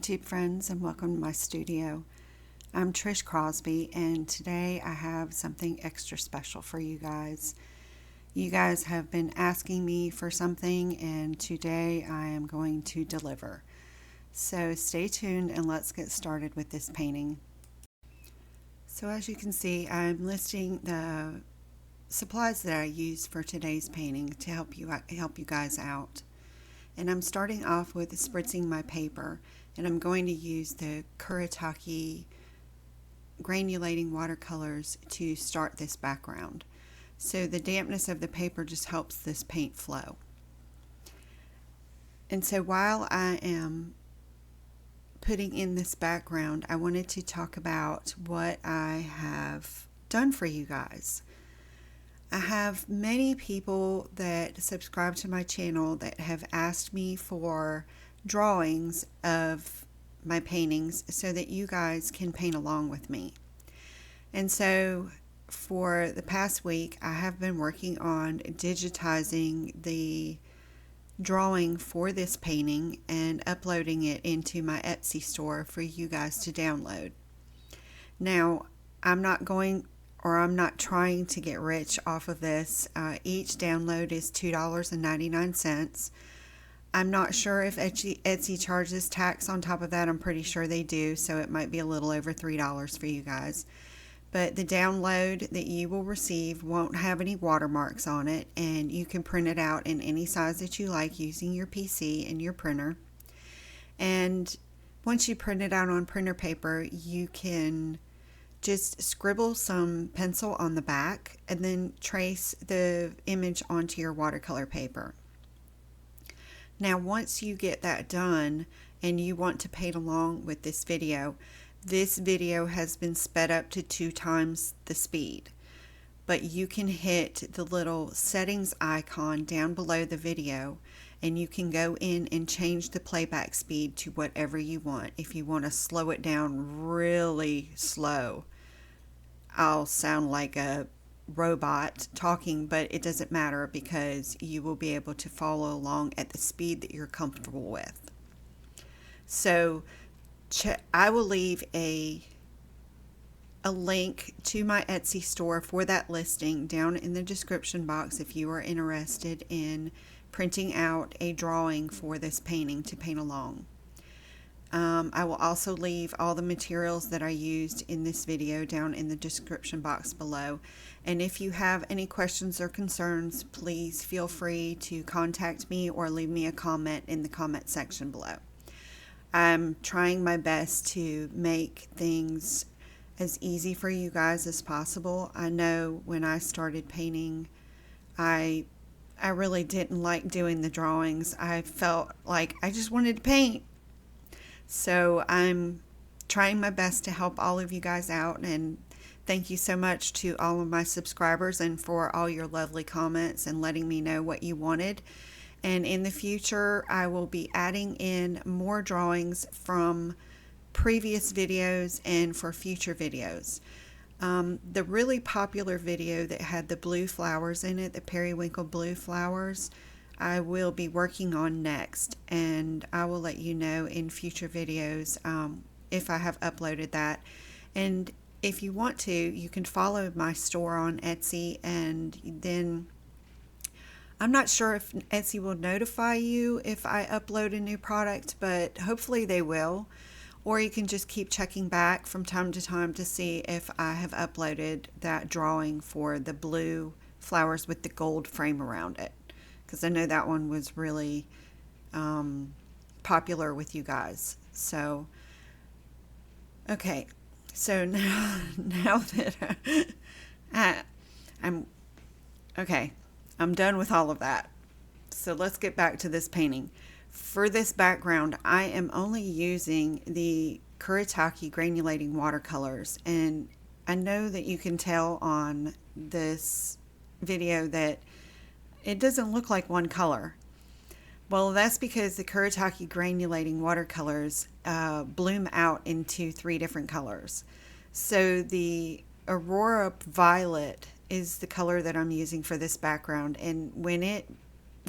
YouTube friends, and welcome to my studio. I'm Trish Crosby, and today I have something extra special for you guys. You guys have been asking me for something, and today I am going to deliver. So stay tuned and let's get started with this painting. So as you can see, I'm listing the supplies that I used for today's painting to help you guys out. And I'm starting off with spritzing my paper, and I'm going to use the Kuretake granulating watercolors to start this background. So the dampness of the paper just helps this paint flow. And so while I am putting in this background, I wanted to talk about what I have done for you guys. I have many people that subscribe to my channel that have asked me for drawings of my paintings so that you guys can paint along with me. And so for the past week, I have been working on digitizing the drawing for this painting and uploading it into my Etsy store for you guys to download. Now, I'm not trying to get rich off of this. Each download is $2.99. I'm not sure if Etsy charges tax on top of that. I'm pretty sure they do, so it might be a little over $3 for you guys. But the download that you will receive won't have any watermarks on it, and you can print it out in any size that you like using your PC and your printer. And once you print it out on printer paper, you can just scribble some pencil on the back and then trace the image onto your watercolor paper. Now, once you get that done and you want to paint along with this video has been sped up to 2 times the speed. But you can hit the little settings icon down below the video, and you can go in and change the playback speed to whatever you want. If you want to slow it down really slow, I'll sound like a robot talking, but it doesn't matter because you will be able to follow along at the speed that you're comfortable with. So I will leave a link to my Etsy store for that listing down in the description box if you are interested in printing out a drawing for this painting to paint along. I will also leave all the materials that I used in this video down in the description box below. And if you have any questions or concerns, please feel free to contact me or leave me a comment in the comment section below. I'm trying my best to make things as easy for you guys as possible. I know when I started painting, I really didn't like doing the drawings. I felt like I just wanted to paint. So I'm trying my best to help all of you guys out, and thank you so much to all of my subscribers and for all your lovely comments and letting me know what you wanted. And in the future, I will be adding in more drawings from previous videos and for future videos. The really popular video that had the blue flowers in it, the periwinkle blue flowers, I will be working on next, and I will let you know in future videos if I have uploaded that. And if you want to, you can follow my store on Etsy, and then I'm not sure if Etsy will notify you if I upload a new product, but hopefully they will. Or you can just keep checking back from time to time to see if I have uploaded that drawing for the blue flowers with the gold frame around it, because I know that one was really popular with you guys. So, okay, so now that I'm done with all of that. So let's get back to this painting. For this background, I am only using the Kuretake granulating watercolors, and I know that you can tell on this video that it doesn't look like one color. Well, that's because the Kuretake granulating watercolors bloom out into 3 different colors. So the Aurora Violet is the color that I'm using for this background, and when it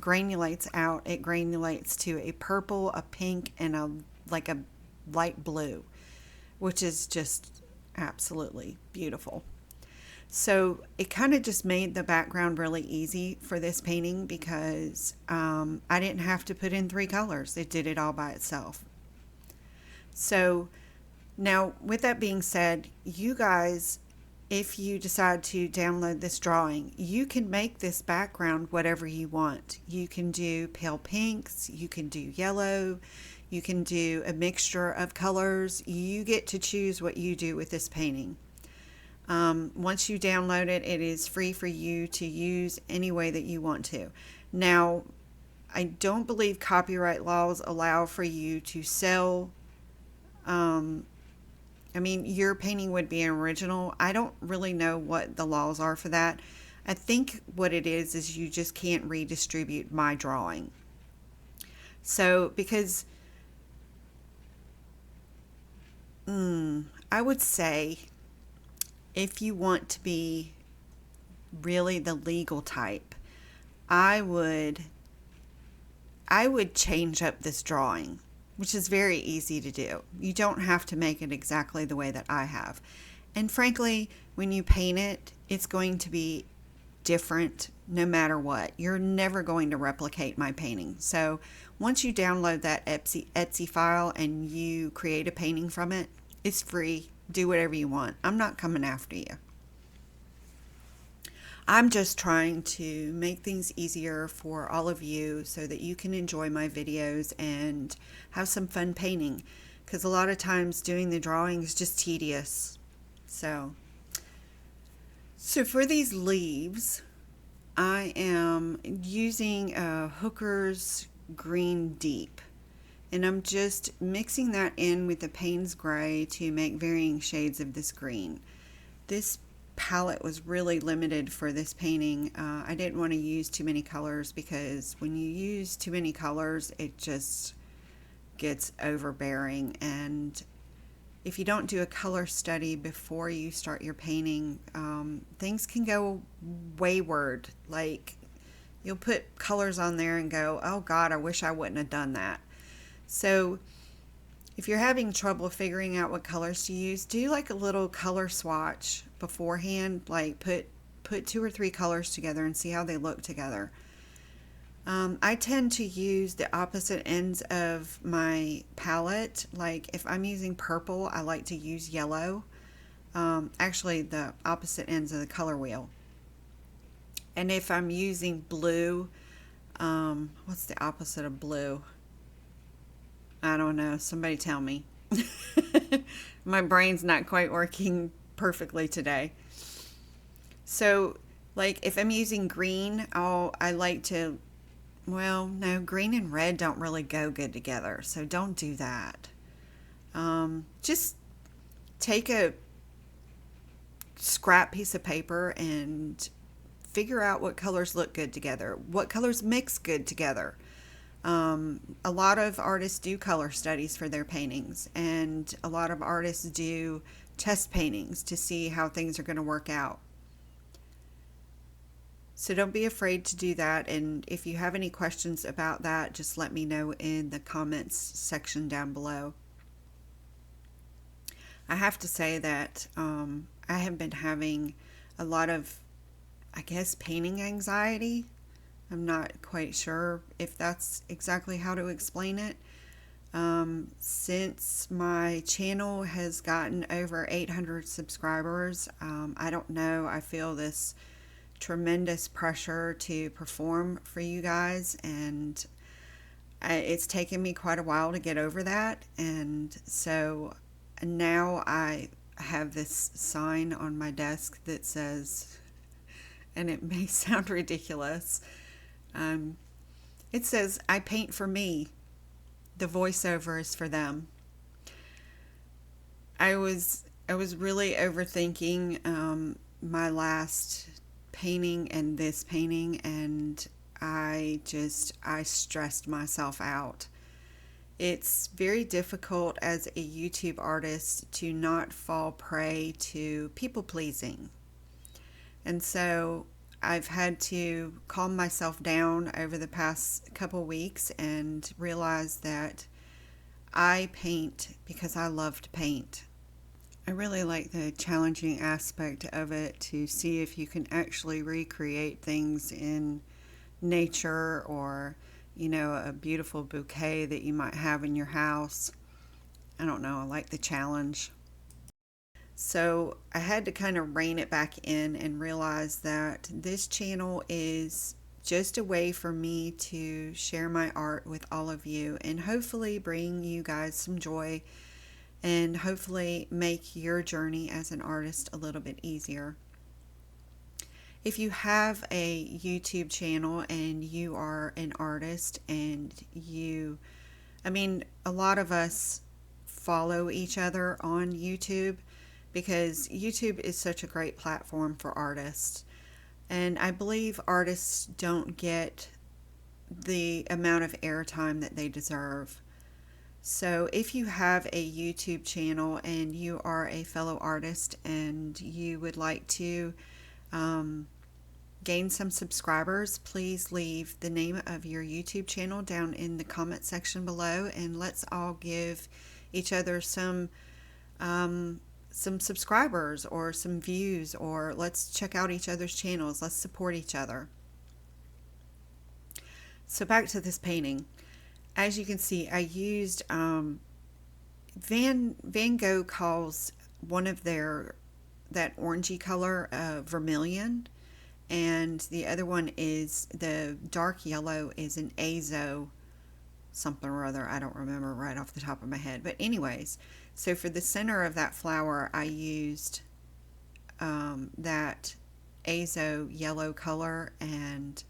granulates out, it granulates to a purple, a pink, and a light blue, which is just absolutely beautiful. So it kind of just made the background really easy for this painting because I didn't have to put in 3 colors. It did it all by itself. So now, with that being said, you guys, if you decide to download this drawing, you can make this background whatever you want. You can do pale pinks, you can do yellow, you can do a mixture of colors. You get to choose what you do with this painting. Once you download it, it is free for you to use any way that you want to. Now, I don't believe copyright laws allow for you to sell. Your painting would be an original. I don't really know what the laws are for that. I think what it is you just can't redistribute my drawing. So, because I would say if you want to be really the legal type, I would change up this drawing, which is very easy to do. You don't have to make it exactly the way that I have. And frankly, when you paint it, it's going to be different no matter what. You're never going to replicate my painting. So once you download that Etsy file and you create a painting from it, it's free. Do whatever you want. I'm not coming after you. I'm just trying to make things easier for all of you so that you can enjoy my videos and have some fun painting, because a lot of times doing the drawing is just tedious. So for these leaves, I am using a Hooker's Green Deep, and I'm just mixing that in with the Payne's Gray to make varying shades of this green. This palette was really limited for this painting. I didn't want to use too many colors, because when you use too many colors, it just gets overbearing. And if you don't do a color study before you start your painting, things can go wayward. Like, you'll put colors on there and go, oh God, I wish I wouldn't have done that. So if you're having trouble figuring out what colors to use, do like a little color swatch beforehand. Like put 2 or 3 colors together and see how they look together. I tend to use the opposite ends of my palette. Like if I'm using purple, I like to use yellow. Actually, the opposite ends of the color wheel. And if I'm using blue, what's the opposite of blue? I don't know. Somebody tell me. My brain's not quite working perfectly today. So, like, if I'm using green, I like to, well, no, green and red don't really go good together. So don't do that. Just take a scrap piece of paper and figure out what colors look good together. What colors mix good together. A lot of artists do color studies for their paintings, and a lot of artists do test paintings to see how things are going to work out. So don't be afraid to do that, and if you have any questions about that, just let me know in the comments section down below. I have to say that I have been having a lot of, I guess, painting anxiety. I'm not quite sure if that's exactly how to explain it. Since my channel has gotten over 800 subscribers, I don't know, I feel this tremendous pressure to perform for you guys, and it's taken me quite a while to get over that. And so now I have this sign on my desk that says, and it may sound ridiculous, it says, I paint for me. The voiceover is for them. I was really overthinking my last painting and this painting, and I stressed myself out. It's very difficult as a YouTube artist to not fall prey to people pleasing. And so I've had to calm myself down over the past couple weeks and realize that I paint because I love to paint. I really like the challenging aspect of it to see if you can actually recreate things in nature or, a beautiful bouquet that you might have in your house. I don't know, I like the challenge. So I had to kind of rein it back in and realize that this channel is just a way for me to share my art with all of you and hopefully bring you guys some joy and hopefully make your journey as an artist a little bit easier. If you have a YouTube channel and you are an artist and a lot of us follow each other on YouTube because YouTube is such a great platform for artists. And I believe artists don't get the amount of airtime that they deserve. So if you have a YouTube channel and you are a fellow artist and you would like to gain some subscribers, please leave the name of your YouTube channel down in the comment section below, and let's all give each other some subscribers or some views, or let's check out each other's channels. Let's support each other. So back to this painting. As you can see, I used Van Gogh calls one of their that orangey color vermilion, and the other one is the dark yellow is an azo something or other. I don't remember right off the top of my head, but anyways, so for the center of that flower I used that azo yellow color, and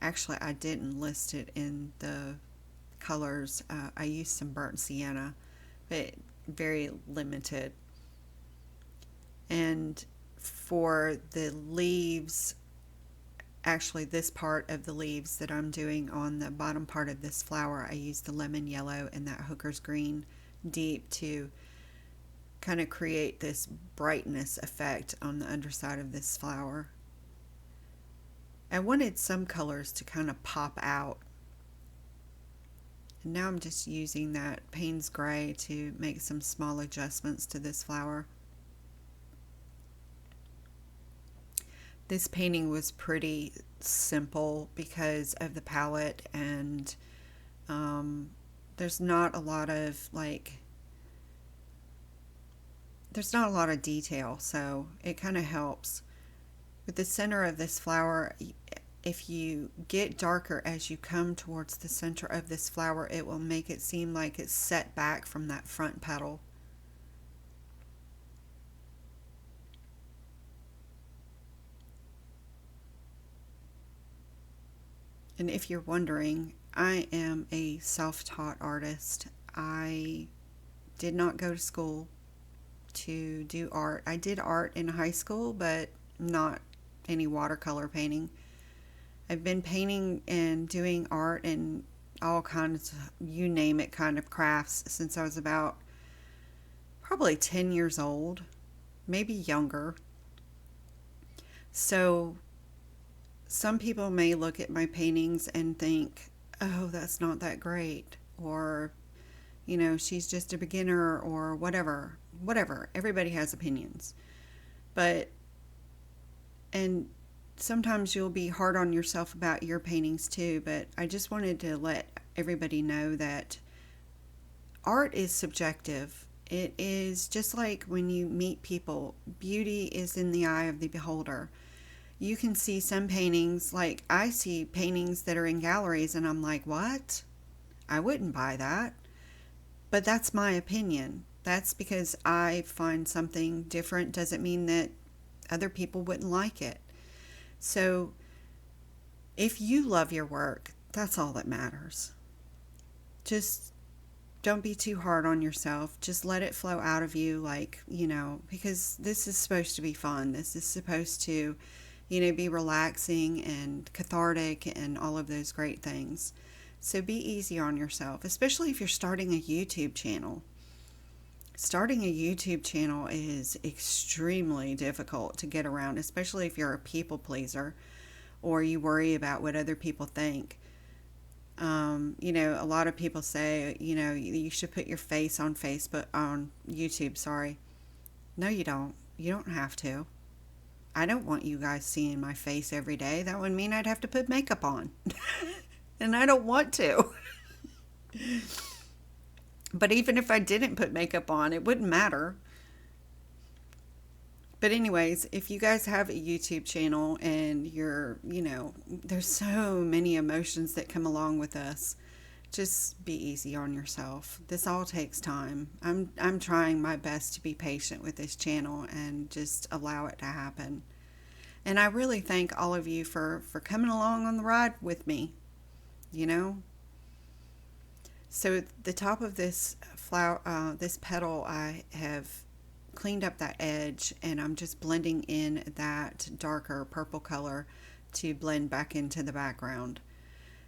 actually I didn't list it in the colors. I used some burnt sienna, but very limited. And for the leaves, actually this part of the leaves that I'm doing on the bottom part of this flower, I used the lemon yellow and that hooker's green deep to kind of create this brightness effect on the underside of this flower. I wanted some colors to kind of pop out. And now I'm just using that Payne's Gray to make some small adjustments to this flower. This painting was pretty simple because of the palette, and there's not a lot of detail, so it kind of helps. With the center of this flower, if you get darker as you come towards the center of this flower, it will make it seem like it's set back from that front petal. And if you're wondering, I am a self-taught artist. I did not go to school to do art. I did art in high school, but not any watercolor painting. I've been painting and doing art and all kinds of, you name it, kind of crafts since I was about probably 10 years old, maybe younger. So some people may look at my paintings and think, oh, that's not that great, or, she's just a beginner, or whatever. Everybody has opinions. And sometimes you'll be hard on yourself about your paintings too, but I just wanted to let everybody know that art is subjective. It is just like when you meet people, beauty is in the eye of the beholder. You can see some paintings, like I see paintings that are in galleries and I'm like, what? I wouldn't buy that. But that's my opinion. That's because I find something different doesn't mean that other people wouldn't like it. So if you love your work, that's all that matters. Just don't be too hard on yourself. Just let it flow out of you, because this is supposed to be fun. This is supposed to, be relaxing and cathartic and all of those great things. So be easy on yourself, especially if you're starting a YouTube channel. Starting a YouTube channel is extremely difficult to get around, especially if you're a people pleaser or you worry about what other people think. You know, a lot of people say, you know, you should put your face on Facebook, on YouTube, sorry. No, you don't. You don't have to. I don't want you guys seeing my face every day. That would mean I'd have to put makeup on. And I don't want to. But even if I didn't put makeup on, it wouldn't matter. But anyways, if you guys have a YouTube channel and you're, you know, there's so many emotions that come along with us, just be easy on yourself. This all takes time. I'm trying my best to be patient with this channel and just allow it to happen. And I really thank all of you for coming along on the ride with me, you know. So at the top of this flower, this petal, I have cleaned up that edge, and I'm just blending in that darker purple color to blend back into the background.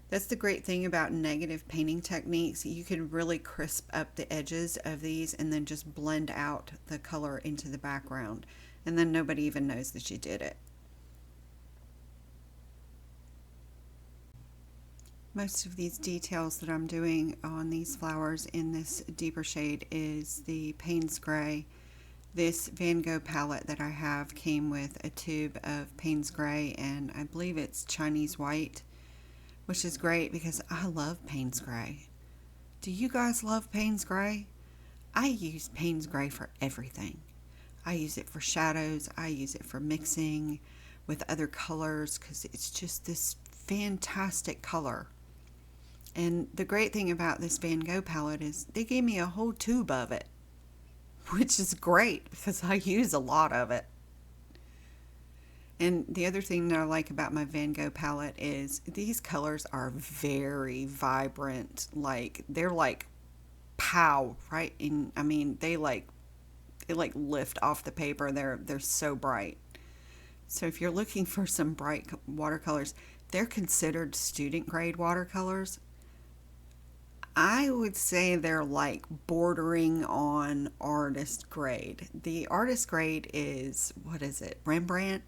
That's the great thing about negative painting techniques. You can really crisp up the edges of these and then just blend out the color into the background, and then nobody even knows that you did it. Most of these details that I'm doing on these flowers in this deeper shade is the Payne's Gray. This Van Gogh palette that I have came with a tube of Payne's Gray, and I believe it's Chinese white, which is great because I love Payne's Gray. Do you guys love Payne's Gray? I use Payne's Gray for everything. I use it for shadows. I use it for mixing with other colors because it's just this fantastic color. And the great thing about this Van Gogh palette is they gave me a whole tube of it, which is great because I use a lot of it. And the other thing that I like about my Van Gogh palette is these colors are very vibrant. Like, they're like pow, right? And I mean, they like lift off the paper. They're so bright. So if you're looking for some bright watercolors, they're considered student grade watercolors. I would say they're like bordering on artist grade. The artist grade is, what is it, Rembrandt?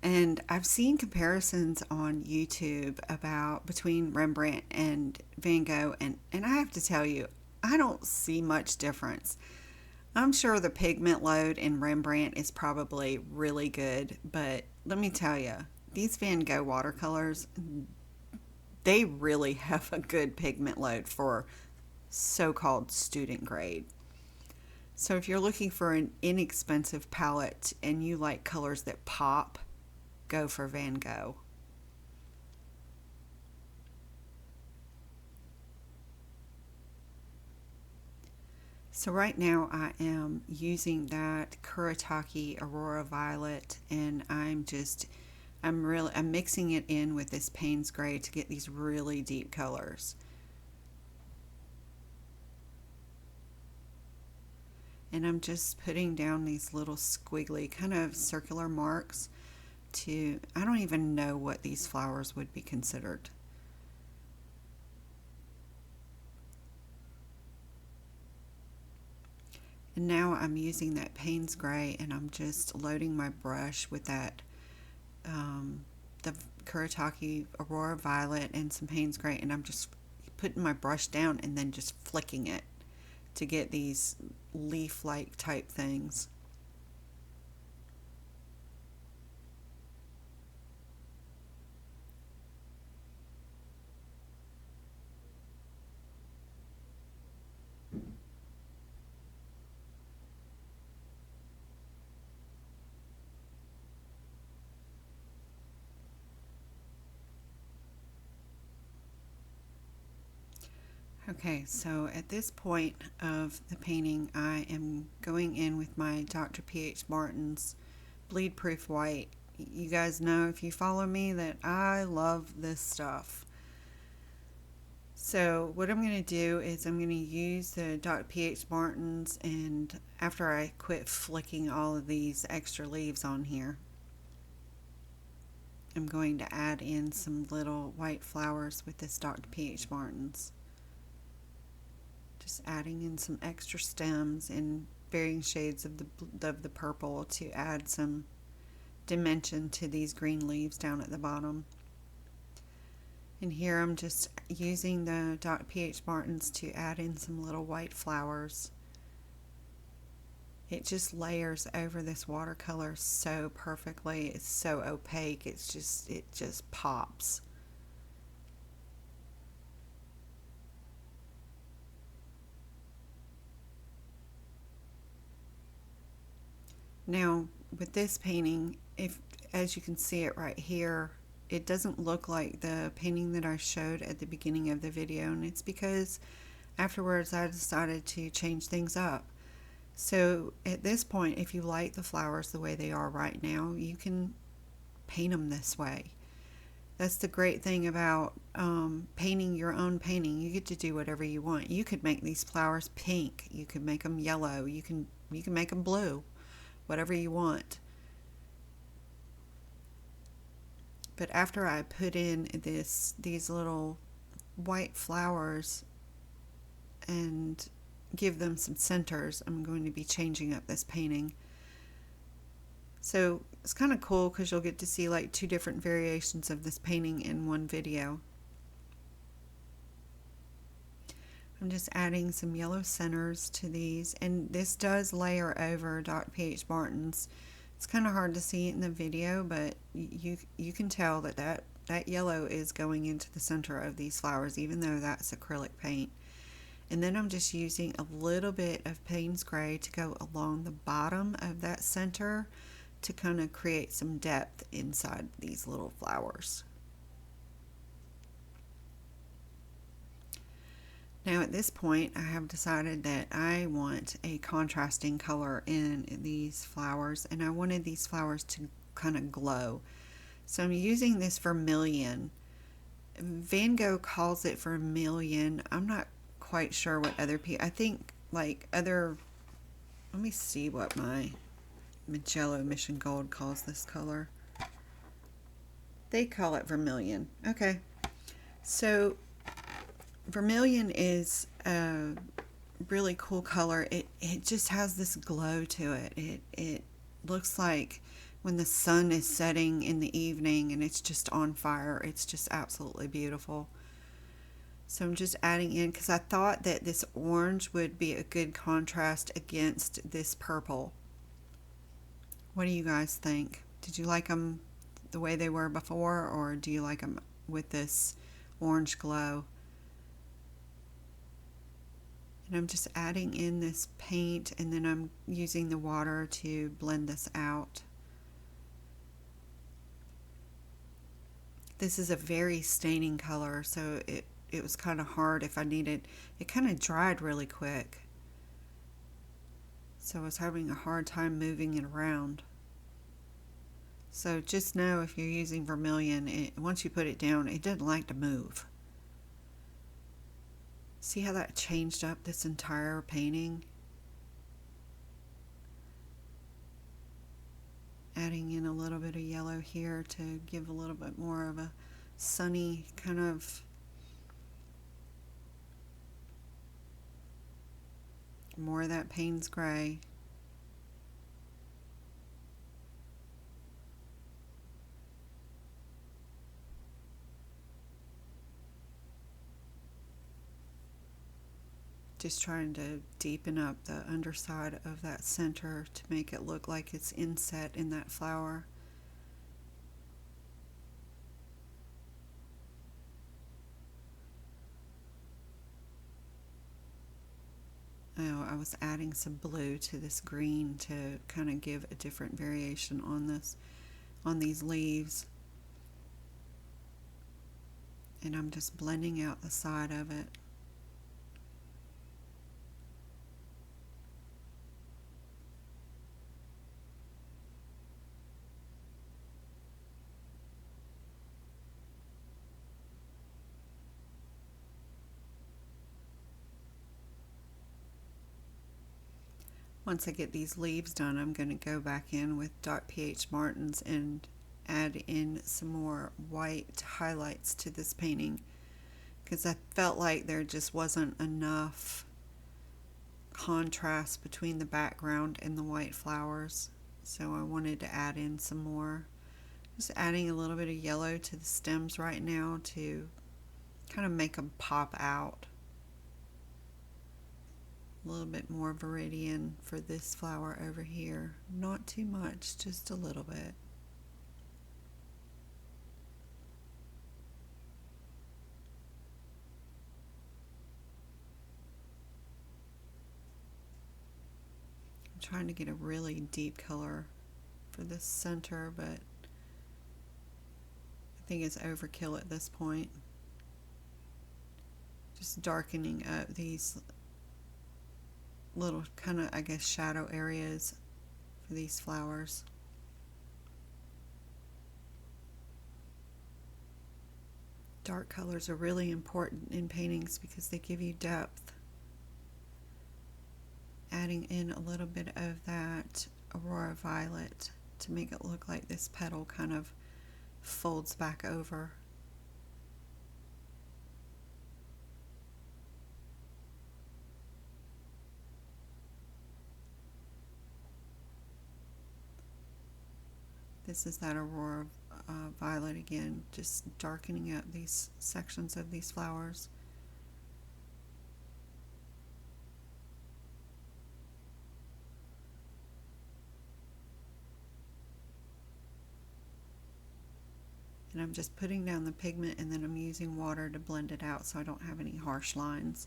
And I've seen comparisons on YouTube about between Rembrandt and Van Gogh, and I have to tell you, I don't see much difference. I'm sure the pigment load in Rembrandt is probably really good, but let me tell you, these Van Gogh watercolors, they really have a good pigment load for so-called student grade. So if you're looking for an inexpensive palette and you like colors that pop, go for Van Gogh. So right now I am using that Kuretake Aurora Violet, and I'm mixing it in with this Payne's Gray to get these really deep colors. And I'm just putting down these little squiggly kind of circular marks to, I don't even know what these flowers would be considered. And now I'm using that Payne's Gray, and I'm just loading my brush with that the Kuretake Aurora Violet and some Payne's Gray, and I'm just putting my brush down and then just flicking it to get these leaf-like type things. Okay, so at this point of the painting, I am going in with my Dr. P.H. Martin's Bleed Proof White. You guys know, if you follow me, that I love this stuff. So what I'm going to do is I'm going to use the Dr. P.H. Martin's, and after I quit flicking all of these extra leaves on here, I'm going to add in some little white flowers with this Dr. P.H. Martin's. Just adding in some extra stems in varying shades of the purple to add some dimension to these green leaves down at the bottom. And here I'm just using the .ph Martins to add in some little white flowers. It just layers over this watercolor so perfectly. It's so opaque. It just pops. Now, with this painting, as you can see it right here, it doesn't look like the painting that I showed at the beginning of the video, and it's because afterwards I decided to change things up. So at this point, if you like the flowers the way they are right now, you can paint them this way. That's the great thing about painting your own painting. You get to do whatever you want. You could make these flowers pink. You could make them yellow. You can make them blue. Whatever you want. But after I put in these little white flowers and give them some centers, I'm going to be changing up this painting. So it's kind of cool because you'll get to see like two different variations of this painting in one video. I'm just adding some yellow centers to these, and this does layer over .ph Martins. It's kind of hard to see it in the video, but you can tell that yellow is going into the center of these flowers, even though that's acrylic paint. And then I'm just using a little bit of Payne's Gray to go along the bottom of that center to kind of create some depth inside these little flowers. Now at this point, I have decided that I want a contrasting color in these flowers, and I wanted these flowers to kind of glow. So I'm using this vermilion. Van Gogh calls it vermilion. I'm not quite sure what other people, I think like other, let me see what my Magello Mission Gold calls this color. They call it vermilion. Okay. So vermilion is a really cool color. It just has this glow to it. It looks like when the sun is setting in the evening and it's just on fire. It's just absolutely beautiful. So I'm just adding in because I thought that this orange would be a good contrast against this purple. What do you guys think? Did you like them the way they were before, or do you like them with this orange glow? And I'm just adding in this paint, and then I'm using the water to blend this out. This is a very staining color, so it was kind of hard if I needed, it kind of dried really quick. So I was having a hard time moving it around. So just know if you're using vermilion, once you put it down, it doesn't like to move. See how that changed up this entire painting? Adding in a little bit of yellow here to give a little bit more of a sunny kind of more of that Payne's Gray. Just trying to deepen up the underside of that center to make it look like it's inset in that flower. Oh, I was adding some blue to this green to kind of give a different variation on these leaves. And I'm just blending out the side of it. Once I get these leaves done, I'm going to go back in with .ph Martins and add in some more white highlights to this painting because I felt like there just wasn't enough contrast between the background and the white flowers. So I wanted to add in some more. Just adding a little bit of yellow to the stems right now to kind of make them pop out. A little bit more viridian for this flower over here. Not too much, just a little bit. I'm trying to get a really deep color for this center, but I think it's overkill at this point. Just darkening up these little kind of, I guess, shadow areas for these flowers. Dark colors are really important in paintings because they give you depth. Adding in a little bit of that Aurora Violet to make it look like this petal kind of folds back over. This is that Aurora Violet again, just darkening up these sections of these flowers. And I'm just putting down the pigment, and then I'm using water to blend it out so I don't have any harsh lines.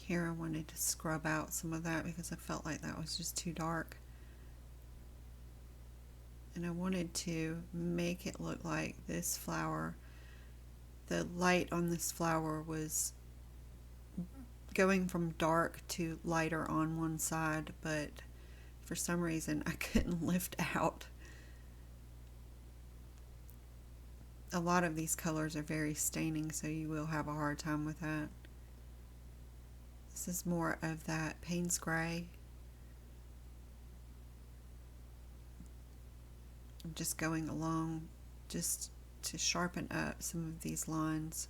Here I wanted to scrub out some of that because I felt like that was just too dark. And I wanted to make it look like this flower, the light on this flower was going from dark to lighter on one side, but for some reason I couldn't lift out. A lot of these colors are very staining, so you will have a hard time with that. This is more of that Payne's gray. I'm just going along just to sharpen up some of these lines.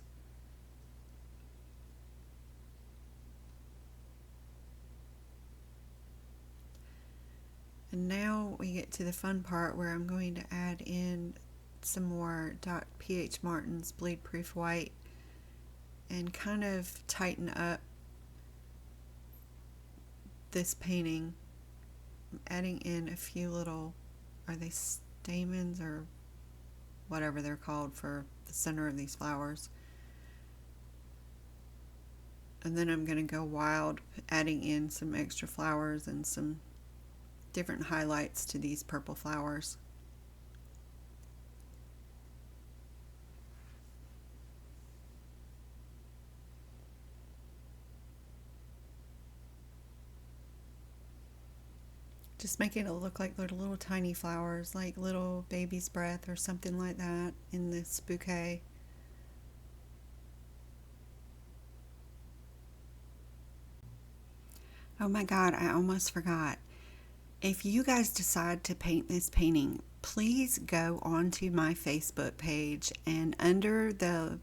And now we get to the fun part where I'm going to add in some more .ph Martin's Bleed Proof White and kind of tighten up this painting. I'm adding in a few little, are they stamens or whatever they're called for the center of these flowers. And then I'm going to go wild, adding in some extra flowers and some different highlights to these purple flowers. Just making it look like they're little tiny flowers, like little baby's breath or something like that in this bouquet. Oh my God, I almost forgot. If you guys decide to paint this painting, please go onto my Facebook page, and under the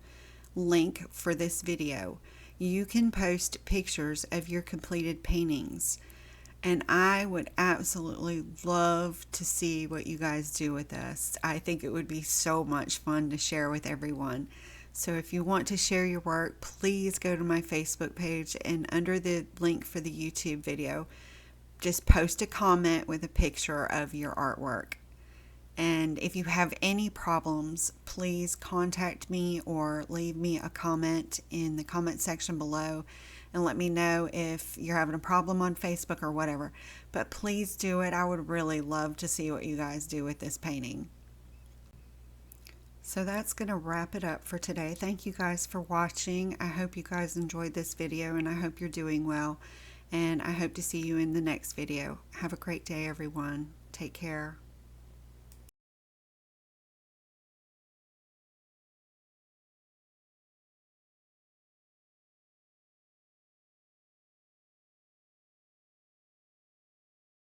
link for this video, you can post pictures of your completed paintings. And I would absolutely love to see what you guys do with this. I think it would be so much fun to share with everyone. So if you want to share your work, please go to my Facebook page, and under the link for the YouTube video, just post a comment with a picture of your artwork. And if you have any problems, please contact me or leave me a comment in the comment section below and let me know if you're having a problem on Facebook or whatever. But please do it. I would really love to see what you guys do with this painting. So that's going to wrap it up for today. Thank you guys for watching. I hope you guys enjoyed this video, and I hope you're doing well. And I hope to see you in the next video. Have a great day, everyone. Take care.